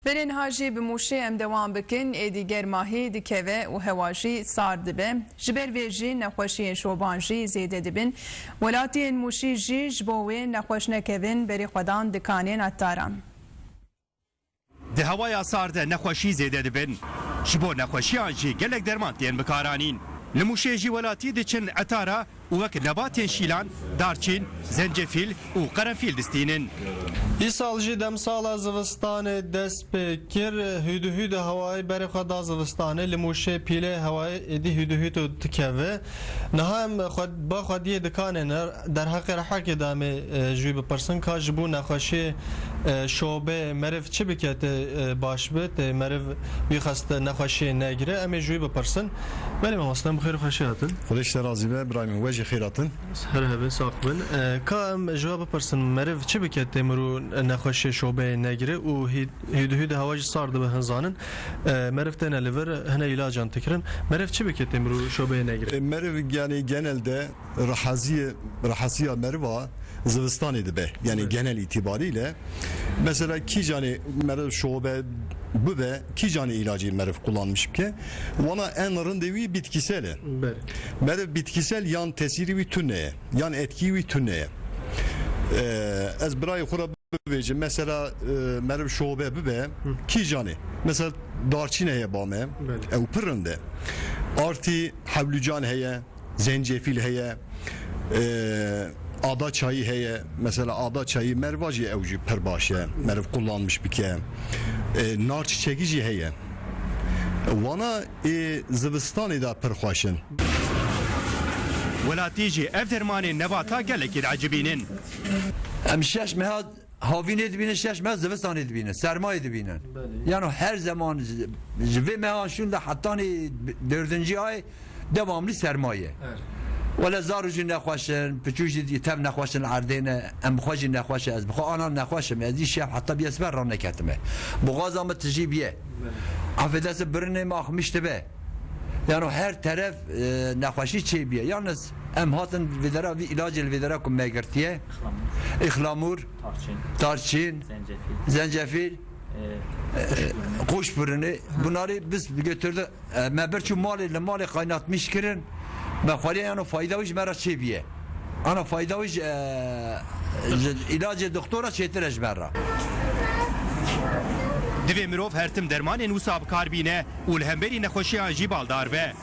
برین هاجی بموشه ام دوام بکن دیگر ماهی دکوه و هواجی سار دبه جبر ویجی نخوشی شوبانجی زیده دبن ولاتی موشی جی جبوه نخوش نکوین بری خودان دکانین اتاران ده هوای سارده نخوشی زیده دبن جبو نخوشی آنجی گلک درمان تین بکارانین لموشه جی ولاتی دچن اتارا وک نباتین شیلان دارچین زنجفیل و قرنفیل دستینن İsal jî demsala zivistanê dest pê kir hûdû hewayê berê xwe da zivistanê li Mûşê pîlê hewayê êdî hûdû dikeve niha em ba xwediyê dikanên derheqê rehekê de em ê jî bipirsin ka ji bo nexweşî şobê meriv çi bike tê baş bi tê meriv wî xeste nexweşiyê negire em ê jî bipirsin belê mamoste bixêr û xweşî hatin خودش ترازی به برایم وجه خیراتن her hevin saq bin ka em ji we bipirsin meriv çi bike tê mirû نخوشی شعبه نگیره و هیدو هواج سار ده هنزانن مرف تنه لیور هنه علاجان تکرن مرف چی بکتیم رو شعبه نگیره مرو yani genelde rahasiye merva Zıvistan'ı be yani evet. Genel itibariyle mesela ki cani merv şobe bu be ki cani ilacı merv kullanmış ki ona en rındevi bitkisel merv bitkisel yan tesiri ve tünneye yan etki ve tünneye ez birayı kura vecim mesela merv şobe bu be ki cani mesela darçineye bame ev pırında artı havlucan heye zencefil heye ada çayı heye mesela ada çayı mervacı evci perbaşe merv kullanmış bir ke nar çiçeğici heye vana Zivistan'ı da perxaşın ولاتیجی ev dermanê nebata gelekî acibînin Em şeş meha havînê dibînin şeş meha zivistanê dibînin sermayê dibînin yani her zaman ji vê mehan şûn de hetanê dördüncü ay devamlı sermaye ولا زارو جی نخواشن پچوشی دی تم نخواشن عردینه ام خواشی نخواشه از بخو آنها نخواشم از این شب حتی بیاسبر را نکتمه بغازم تجیبیه عفدس برنه ماخ میشته به yani her taraf nexweşî çêbiye yalnız em hatin vêdera vî ilacê li vêdera ku me girtiye ixlamûr tarçîn zencefîl qoşbirinê bunarî biz götürdük me birçû malê li malê qaynatmış kirin me xweliye yani fayda wî ji me re çêbiye ana fayda wî ji ilacê doktora çêtir ji me re divê mirov hertim dermanên wisa bikarbîne û li hemberî nexweşiyan jî baldar be